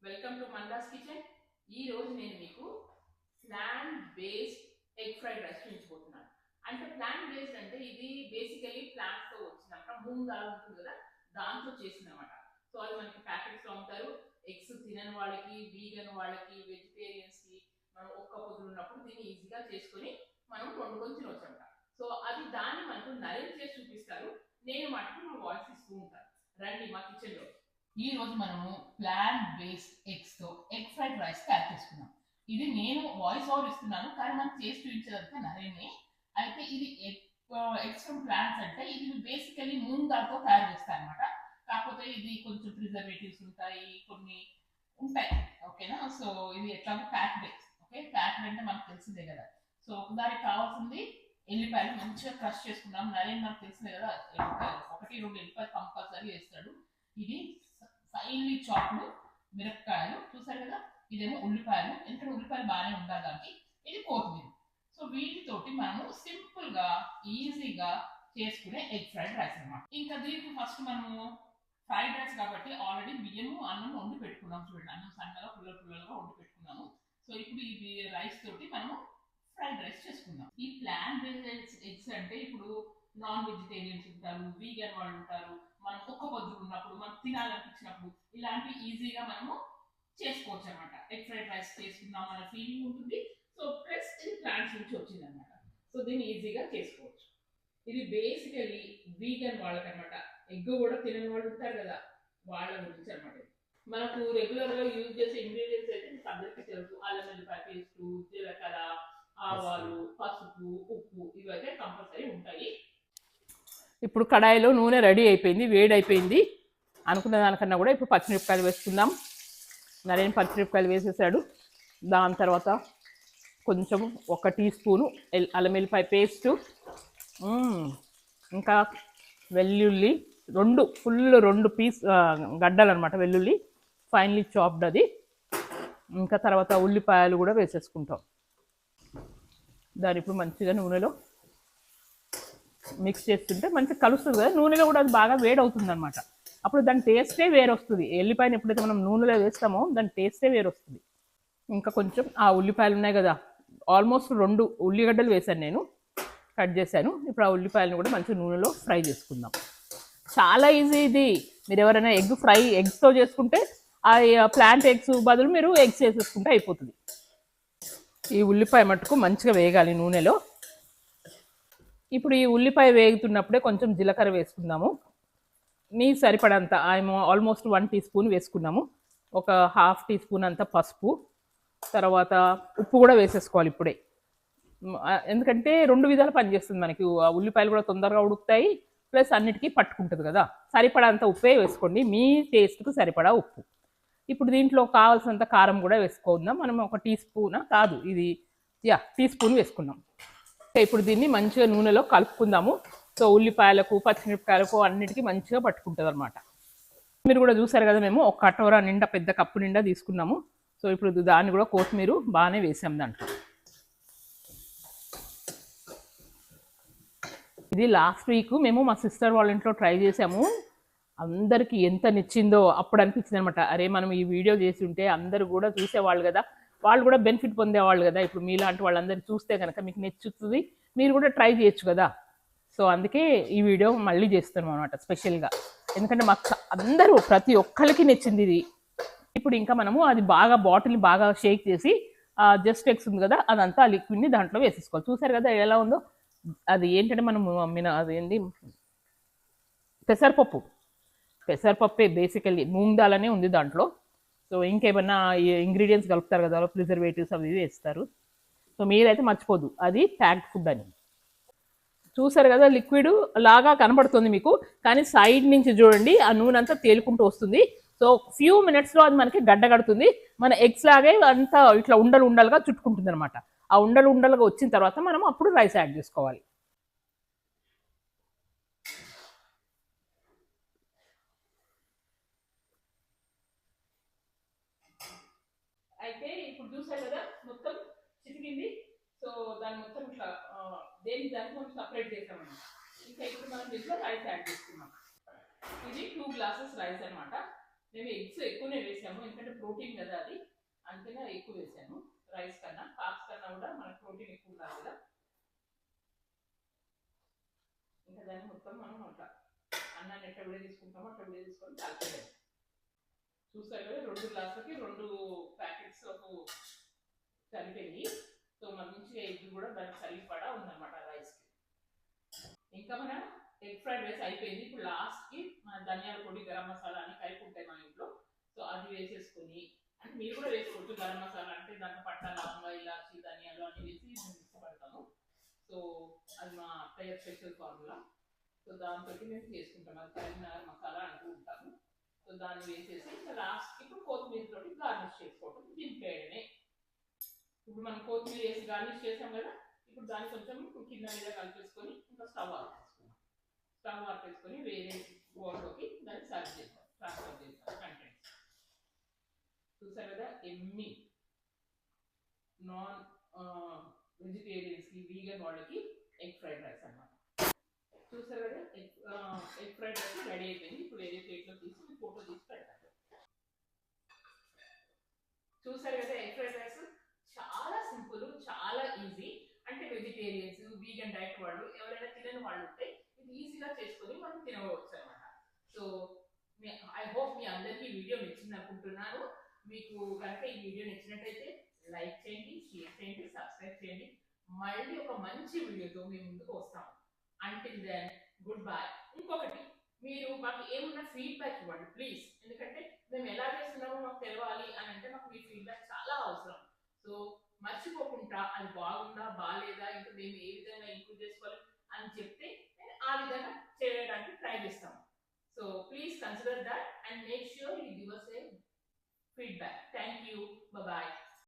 Welcome to మందాస్ kitchen. ఈ రోజు నేను మీకు plant based egg fried rice చూపించబోతున్నాను. అంటే ప్లాంట్ బేస్డ్ అంటే ఇది బేసికలీ ప్లాంట్స్ తో వచ్చిందన్నమాట. మూంగ్ దాల్ ఉంటుంది కదా, దాంతో చేసిందన్నమాట. సో అది మనకి ప్యాకెట్స్ లో ఉంటారు. ఎగ్స్ తినని వాళ్ళకి, వీగన్ వాళ్ళకి, వెజిటేరియన్స్ కి మనం ఒక్క పొద్దులు ఉన్నప్పుడు దీన్ని ఈజీగా చేసుకొని మనం వండుకొని తినొచ్చు అనమాట. సో అది దాన్ని మనకు నరేట్ చేసి చూపిస్తారు. నేను మటుకు మా వాయిస్ ఇస్తూ ఉంటాను. రండి మా కిచెన్ లో. ఈ రోజు మనము ప్లాంట్ బేస్డ్ ఎగ్స్ తో ఎగ్ ఫ్రైడ్ రైస్ తయారు చేసుకున్నాం. ఇది నేను వాయిస్ ఓవర్ ఇస్తున్నాను, కానీ మనం చేసి చూపించేదంతా నరేనే. అయితే ఇది ఎగ్స్ ఫ్రమ్ ప్లాంట్స్ అంటే ఇది బేసికలీ మూంగ్ దాల్తో తయారు చేస్తాయి అనమాట. కాకపోతే ఇది కొంచెం ప్రిజర్వేటివ్స్ ఉంటాయి, కొన్ని ఉంటాయి. ఓకేనా? సో ఇది ఎట్లా ప్యాక్డ్ ఎగ్స్. ఓకే, ప్యాక్డ్ అంటే మనకు తెలిసిందే కదా. సో దానికి కావాల్సింది ఎల్లిపాయలు మంచిగా క్రష్ చేసుకున్నాం. నరేన్ మనకు తెలిసిందే కదా, ఎల్లిపాయలు 1-2 ఎల్లిపాయలు కంపల్సరీ వేస్తాడు. ఇది ఫైన్లీ చాప్డ్ మిరపకాయలు చూసారు కదా, ఇదేమో ఉల్లిపాయలు. ఎందుకంటే ఉల్లిపాయలు బాగానే ఉండాలి దానికి. ఇది కొత్తిమీర. సో వీటితోటి మనము సింపుల్ గా ఈజీగా చేసుకునే ఎగ్ ఫ్రైడ్ రైస్ అనమాట. ఇంకా దీనికి ఫస్ట్ మనము ఫ్రైడ్ రైస్ కాబట్టి ఆల్రెడీ బియ్యము అన్నం వండి పెట్టుకున్నాం. చూడండి, అన్నం సన్నగా పుల్లలుగా వండి పెట్టుకున్నాము. సో ఇప్పుడు ఈ రైస్ తోటి మనము ఫ్రైడ్ రైస్ చేసుకుందాం. ఈ ప్లాంట్ బేస్డ్ ఎగ్స్ అంటే ఇప్పుడు నాన్ వెజిటేరియన్స్ ఉంటారు, వీగన్ వాళ్ళు ఉంటారు. మనం ఒక్క పొద్దులు ఉన్నప్పుడు, మనం తినాలనిపించినప్పుడు ఇలాంటి ఈజీగా మనము చేసుకోవచ్చు అనమాట. ఎగ్ ఫ్రైడ్ రైస్ చేసుకున్నాం మన ఫీలింగ్ ఉంటుంది. సో ప్లస్ ఇది ప్లాంట్స్ నుంచి వచ్చింది అనమాట. సో దీన్ని ఈజీగా చేసుకోవచ్చు. ఇది బేసికలీ వీగన్ వాళ్ళకనమాట. ఎగ్ కూడా తినని వాళ్ళు ఉంటారు కదా, వాళ్ళ గురించి అనమాట. మనకు రెగ్యులర్ గా యూజ్ చేసే ఇంగ్రీడియంట్స్ అయితే మీకు అందరికీ తెలుసు. అల్లం వెల్లిపాయ పేస్ట్, జీలకర్ర, ఆవాలు, పసుపు, ఉప్పు ఇవైతే కంపల్సరీ ఉంటాయి. ఇప్పుడు కడాయిలో నూనె రెడీ అయిపోయింది, వేడి అయిపోయింది. అనుకున్న దానికన్నా కూడా ఇప్పుడు పచ్చిమిరపకాయలు వేసుకుందాం. నరేన్ పచ్చిమిరపకాయలు వేసేసాడు. దాని తర్వాత కొంచెం 1 టీ స్పూను అల్లం వెల్లిపాయ పేస్టు, ఇంకా వెల్లుల్లి 2 పీస్ గడ్డలు అనమాట, వెల్లుల్లి ఫైన్లీ చాప్డ్ అది. ఇంకా తర్వాత ఉల్లిపాయలు కూడా వేసేసుకుంటాం. దాని ఇప్పుడు మంచిగా నూనెలో మిక్స్ చేస్తుంటే మంచిగా కలుస్తుంది కదా, నూనెలో కూడా అది బాగా వేడి అవుతుంది అనమాట. అప్పుడు దాని టేస్టే వేరు వస్తుంది. ఎల్లిపాయని ఎప్పుడైతే మనం నూనెలో వేస్తామో దాని టేస్టే వేరు వస్తుంది. ఇంకా కొంచెం ఆ ఉల్లిపాయలు ఉన్నాయి కదా, ఆల్మోస్ట్ 2 ఉల్లిగడ్డలు వేసాను నేను, కట్ చేశాను. ఇప్పుడు ఆ ఉల్లిపాయలను కూడా మంచిగా నూనెలో ఫ్రై చేసుకుందాం. చాలా ఈజీ ఇది. మీరు ఎవరైనా ఎగ్స్తో చేసుకుంటే ఆ ప్లాంట్ ఎగ్స్ బదులు మీరు ఎగ్స్ వేసేసుకుంటే అయిపోతుంది. ఈ ఉల్లిపాయ మట్టుకు మంచిగా వేగాలి నూనెలో. ఇప్పుడు ఈ ఉల్లిపాయ వేగుతున్నప్పుడే కొంచెం జీలకర్ర వేసుకుందాము. మీ సరిపడంత ఆల్మోస్ట్ 1 టీ స్పూన్ వేసుకున్నాము. ఒక ½ టీ స్పూన్ అంత పసుపు, తర్వాత ఉప్పు కూడా వేసేసుకోవాలి ఇప్పుడే. ఎందుకంటే 2 విధాలు పనిచేస్తుంది మనకి. ఉల్లిపాయలు కూడా తొందరగా ఉడుకుతాయి, ప్లస్ అన్నిటికీ పట్టుకుంటుంది కదా. సరిపడంత ఉప్పే వేసుకోండి, మీ టేస్ట్కు సరిపడా ఉప్పు. ఇప్పుడు దీంట్లో కావాల్సినంత కారం కూడా వేసుకుందాం. మనం 1 టీ స్పూన్ కాదు, ఇది టీ స్పూన్ వేసుకున్నాం. ఇప్పుడు దీన్ని మంచిగా నూనెలో కలుపుకుందాము. సో ఉల్లిపాయలకు, పచ్చిమిరపకాయలకు అన్నిటికీ మంచిగా పట్టుకుంటుంది అనమాట. మీరు కూడా చూసారు కదా, మేము 1 కటోరా నిండా, పెద్ద కప్పు నిండా తీసుకున్నాము. సో ఇప్పుడు దాన్ని కూడా కొత్తిమీర బాగానే వేసాం దాంట్లో. ఇది లాస్ట్ వీక్ మేము మా సిస్టర్ వాళ్ళ ఇంట్లో ట్రై చేసాము. అందరికీ ఎంత నచ్చిందో అప్పుడు అనిపించింది అనమాట. అరే మనం ఈ వీడియో చేసి ఉంటే అందరూ కూడా చూసేవాళ్ళు కదా, వాళ్ళు కూడా బెనిఫిట్ పొందేవాళ్ళు కదా. ఇప్పుడు మీలాంటి వాళ్ళందరూ చూస్తే కనుక మీకు నచ్చుతుంది, మీరు కూడా ట్రై చేయొచ్చు కదా. సో అందుకే ఈ వీడియో మళ్ళీ చేస్తాను అనమాట స్పెషల్గా. ఎందుకంటే మాకు అందరూ ప్రతి ఒక్కరికి నచ్చింది ఇది. ఇప్పుడు ఇంకా మనము అది బాగా బాటిల్ని బాగా షేక్ చేసి జస్ట్ ఎగ్స్ ఉంది కదా, అదంతా ఆ లిక్విడ్ని దాంట్లో వేసేసుకోవాలి. చూసారు కదా ఎలా ఉందో. అది ఏంటంటే మనము అదేంటి పెసరపప్పే బేసికల్లీ, మూంగ్ దాల్ అనే ఉంది దాంట్లో. సో ఇంకేమన్నా ఇంగ్రీడియంట్స్ కలుపుతారు కదా, ప్రిజర్వేటివ్స్ అవి వేస్తారు. సో మీరైతే మర్చిపోదు అది ప్యాక్డ్ ఫుడ్ అని. చూసారు కదా, లిక్విడ్ లాగా కనబడుతుంది మీకు, కానీ సైడ్ నుంచి చూడండి ఆ నూనె అంతా తేలుకుంటూ వస్తుంది. సో ఫ్యూ మినిట్స్లో అది మనకి గడ్డ కడుతుంది. మన ఎగ్స్ లాగే అంతా ఇట్లా ఉండలుగా చుట్టుకుంటుంది అనమాట. ఆ ఉండలుగా వచ్చిన తర్వాత మనం అప్పుడు రైస్ యాడ్ చేసుకోవాలి. అయితే ఇప్పుడు చూసారు కదా మొత్తం చితికింది. సో దాన్ని మొత్తం ఇట్లా దాన్ని మనం సపరేట్ చేసామన్నమాట. ఇంకా ఇప్పుడు మనం దీంట్లో రైస్ యాడ్ చేసుకున్నాం. ఇది 2 గ్లాసెస్ రైస్ అనమాట. మేము ఎగ్స్ ఎక్కువనే వేసాము, ఎందుకంటే ప్రోటీన్ కదా అది, అందుకనే ఎక్కువ వేసాను రైస్ కన్నా. కార్బ్స్ కన్నా కూడా మనకు ప్రోటీన్ ఎక్కువ ఉండాలి కదా. ఇంకా దాన్ని మొత్తం మనం అట్లా అన్నాన్ని ఎట్లా విడ తీసుకుంటామో అట్లా విడ తీసుకొని కలిపేయాలి. చూసారు కదా 2 గ్లాసులకి 2 ప్యాకెట్స్ సరిపోయింది. సో మన మంచిగా ఎగ్ కూడా దానికి సరిపడా ఉందన్నమాట రైస్కి. ఇంకా మన ఎగ్ ఫ్రైడ్ రైస్ అయిపోయింది. ఇప్పుడు లాస్ట్కి మన ధనియాల పొడి, గరం మసాలా అని కలిపి ఉంటాయి మన ఇంట్లో. సో అది వేసేసుకొని, అంటే మీరు కూడా వేసుకోవచ్చు గరం మసాలా, అంటే దాంట్లో పట్ట, లవంగా, ఇలాచి, ధనియాలు అన్ని వేసి మేము ఇష్టపడతాము. సో అది మా అత్తయ్య స్పెషల్ ఫార్ములా. సో దాంతో మేము చేసుకుంటాం, అది కరీంనగర్ మసాలా అంటూ ఉంటాము. సో దాన్ని వేసేసి లాస్ట్కి ఇప్పుడు కొత్తిమీర తోటి గార్నిష్ చేసుకోవడం, దింపేయడమే. ఇప్పుడు మనం కొత్తిమీర వేసి గార్నిష్ చేసాం కదా, ఇప్పుడు దాన్ని కొంచెం కింద మీద కలిపేసుకొని ఇంకా స్టవ్ ఆపేసుకొని వేరే బౌల్లోకి దాన్ని సర్వ్ చేస్తాం, ట్రాన్స్ఫర్ చేస్తాం కంటెంట్స్. చూసారు కదా, ఎమ్మి నాన్ వెజిటేరియన్స్కి, వీగన్ వాళ్ళకి ఎగ్ ఫ్రైడ్ రైస్ అన్నమాట. చూసారు కదా, ఎగ్ ఫ్రైడ్ రైస్ రెడీ అయిపోయింది. ఇప్పుడు వేరే ప్లేట్లో తీసి ఫోటో తీసి పెడతాను. చూసారు కదా, ఎగ్ ఫ్రైడ్ రైస్ చాలా సింపుల్, చాలా ఈజీ. అంటే వెజిటేరియన్స్, వీగన్ డైట్ వాళ్ళు ఎవరైనా తినని వాళ్ళు ఉంటే ఇది ఈజీగా చేసుకొని మనం తినవచ్చు అనమాట. సో ఐ హోప్ మీ అందరికీ ఈ వీడియో నచ్చింది అనుకుంటున్నాను. మీకు కనుక ఈ వీడియో నచ్చినట్టయితే లైక్ చేయండి, షేర్ చేయండి, సబ్స్క్రైబ్ చేయండి. మళ్ళీ ఒక మంచి వీడియోతో మీ ముందుకు వస్తాము. Until then goodbye. ఇంకొకటి, మీరు మాకు ఏమున్నా ఫీడ్బ్యాక్ ఇవ్వండి ప్లీజ్, ఎందుకంటే మేము ఎలా చేస్తున్నామో మాకు తెలవాలి అని అంటే మాకు మీ ఫీడ్బ్యాక్ చాలా అవసరం. సో మర్చిపోకుండా అది బాగుందా, బాగాలేదా, ఇంకా మేము ఏ విధంగా ఇంప్రూవ్ చేసుకోవాలి అని చెప్తే నేను ఆ విధంగా చేయడానికి ట్రై చేస్తాం. So please consider that and make sure you give us a feedback. Thank you. Bye bye.